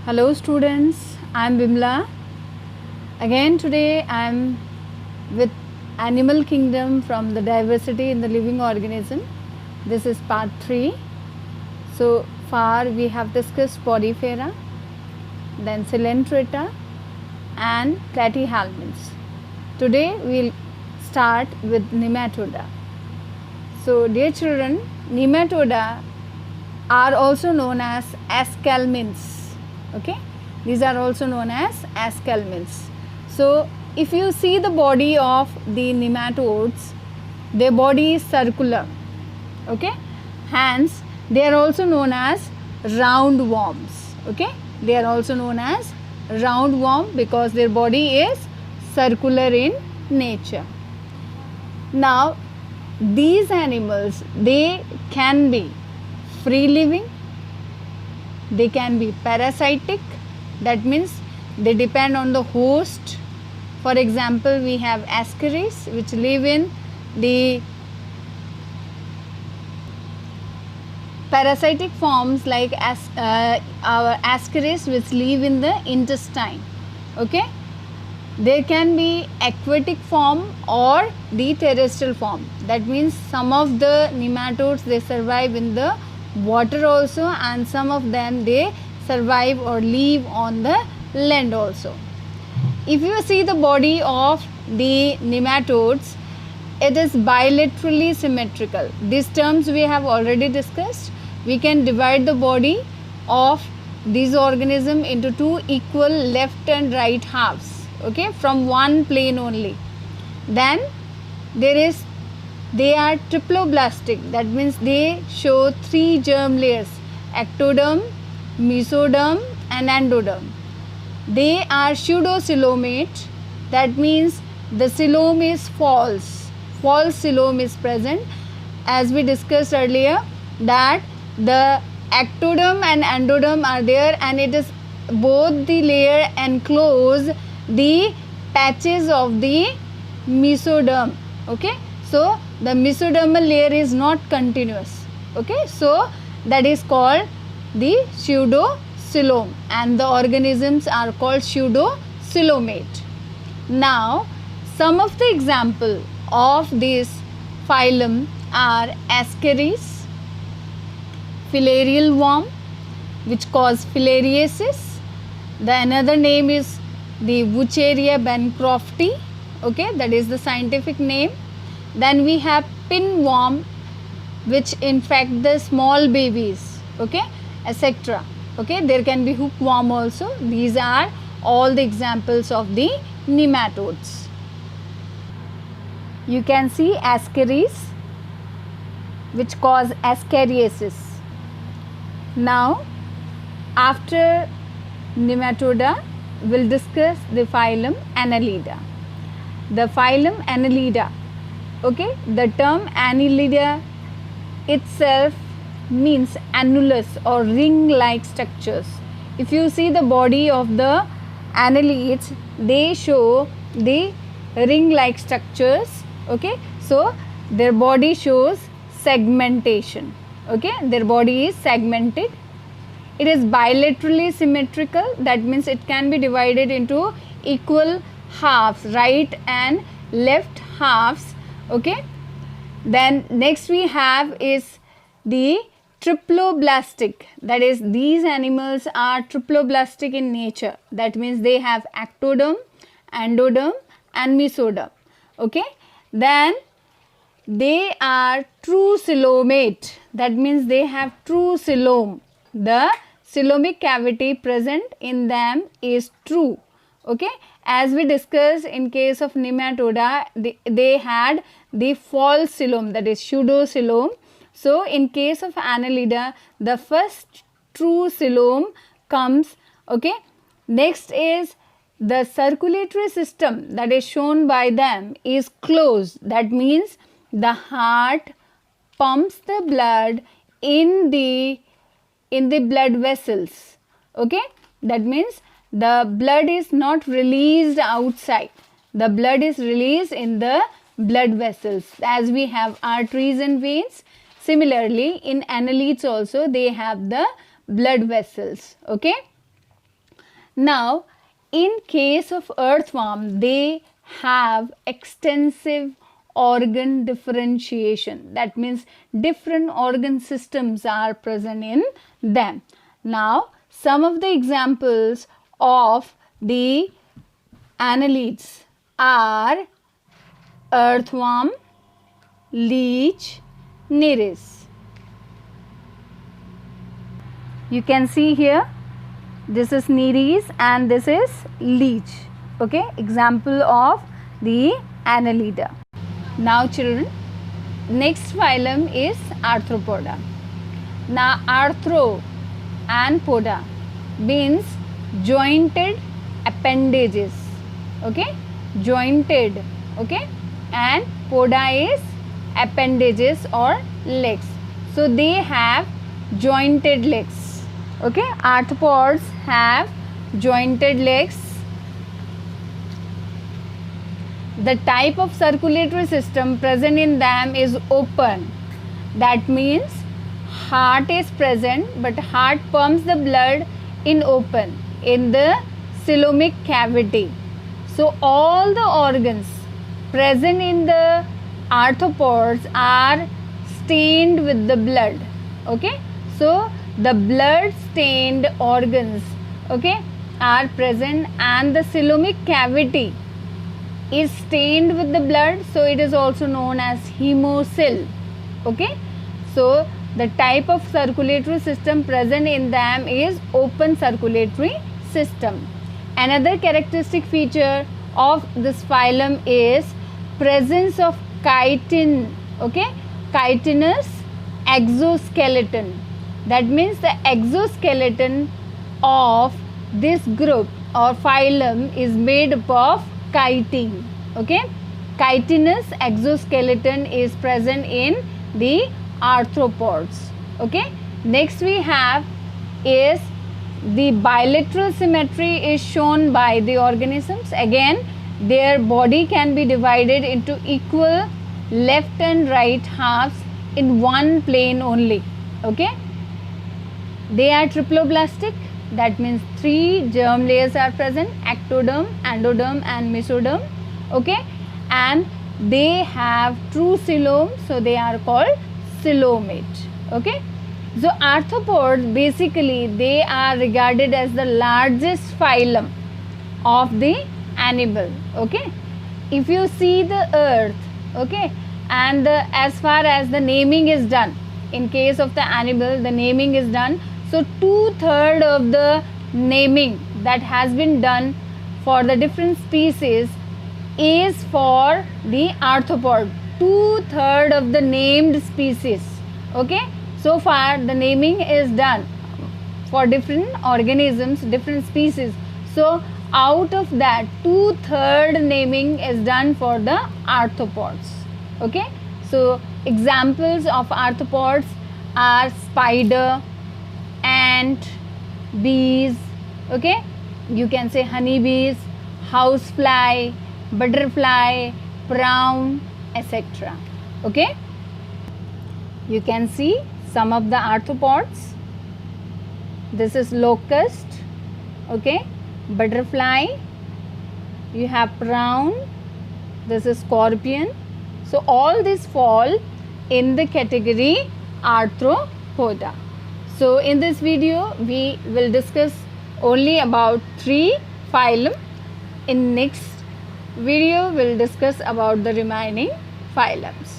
Hello students, I am Bimla. Again today I am with Animal Kingdom from the Diversity in the Living Organism. This is part 3. So far we have discussed Podifera, then Coelenterata and Platyhelminths. Today we will start with Nematoda. So dear children, Nematoda are also known as aschelminths. Okay, these are also known as aschelminths. So if you see the body of the nematodes, their body is circular. Okay, hence they are also known as roundworms. Okay, they are also known as roundworm because their body is circular in nature. Now these animals, they can be free living, they can be parasitic, that means they depend on the host. For example, we have ascaris which live in the parasitic forms like our ascaris which live in the intestine. Okay, there can be aquatic form or the terrestrial form. That means some of the nematodes, they survive in the water also, and some of them they survive or live on the land also. If you see the body of the nematodes, it is bilaterally symmetrical. These terms we have already discussed. We can divide the body of these organisms into two equal left and right halves, okay, from one plane only. Then they are triploblastic, that means they show three germ layers: ectoderm, mesoderm and endoderm. They are pseudocoelomate, that means the coelom is false coelom is present. As we discussed earlier, that the ectoderm and endoderm are there, and it is both the layer enclose the patches of the mesoderm. Okay, so the mesodermal layer is not continuous. Okay, so that is called the pseudocoelom, and the organisms are called pseudocoelomate. Now some of the example of this phylum are ascaris, filarial worm which cause filariasis. The another name is the Wucheria bancrofti. Okay, that is the scientific name. Then we have pinworm which infect the small babies, okay, etc. Okay, there can be hookworm also. These are all the examples of the nematodes. You can see ascaris which cause ascariasis. Now after nematoda, we'll discuss the phylum Annelida. The phylum Annelida, okay, the term Annelida itself means annulus or ring like structures. If you see the body of the annelids, they show the ring like structures. Okay, so their body shows segmentation. Okay, their body is segmented. It is bilaterally symmetrical, that means it can be divided into equal halves, right and left halves. Okay, then next we have is the triploblastic, that is these animals are triploblastic in nature, that means they have ectoderm, endoderm and mesoderm. Okay, then they are true coelomate, that means they have true coelom. The coelomic cavity present in them is true. Okay, as we discussed in case of nematoda, they had the false coelom, that is pseudocoelom. So in case of Annelida, the first true coelom comes. Okay, next is the circulatory system that is shown by them is closed, that means the heart pumps the blood in the blood vessels. Okay, that means the blood is not released outside, the blood is released in the blood vessels. As we have arteries and veins, similarly in annelids also they have the blood vessels. Okay, Now, in case of earthworm, they have extensive organ differentiation. That means different organ systems are present in them. Now, some of the examples of the annelids are earthworm, leech, nereis. You can see here, this is nereis and this is leech. Okay, example of the annelida. Now children, next phylum is Arthropoda. Now arthro and poda means jointed appendages. Okay, jointed. Okay, and poda is appendages or legs. So they have jointed legs. Okay, arthropods have jointed legs. The type of circulatory system present in them is open. That means heart is present, but heart pumps the blood in open in the coelomic cavity. So all the organs present in the arthropods are stained with the blood. Okay, so the blood stained organs, okay, are present and the coelomic cavity is stained with the blood, so it is also known as hemocoel. Okay, so the type of circulatory system present in them is open circulatory system. Another characteristic feature of this phylum is presence of chitin. Okay, chitinous exoskeleton. That means the exoskeleton of this group or phylum is made up of chitin. Okay, chitinous exoskeleton is present in the arthropods. Okay, next we have is the bilateral symmetry is shown by the organisms. Again, their body can be divided into equal left and right halves in one plane only. Okay, they are triploblastic. That means 3 germ layers are present: ectoderm, endoderm and mesoderm. Okay, and they have true coelom, so they are called coelomate. Okay, so arthropods basically they are regarded as the largest phylum of the animal. Okay, if you see the earth, okay, and as far as the naming is done, in case of the animal the naming is done, so 2/3 of the naming that has been done for the different species is for the arthropod. 2/3 of the named species. Okay, so far the naming is done for different organisms, different species. So out of that 2/3 naming is done for the arthropods. Okay, so examples of arthropods are spider, ant, bees. Okay, you can say honeybees, housefly, butterfly, prawn, etc. Okay, you can see some of the arthropods. This is locust. Okay, butterfly, you have prawn, this is scorpion. So all these fall in the category arthropoda. So in this video we will discuss only about 3 phylum. In next video we'll discuss about the remaining phylums.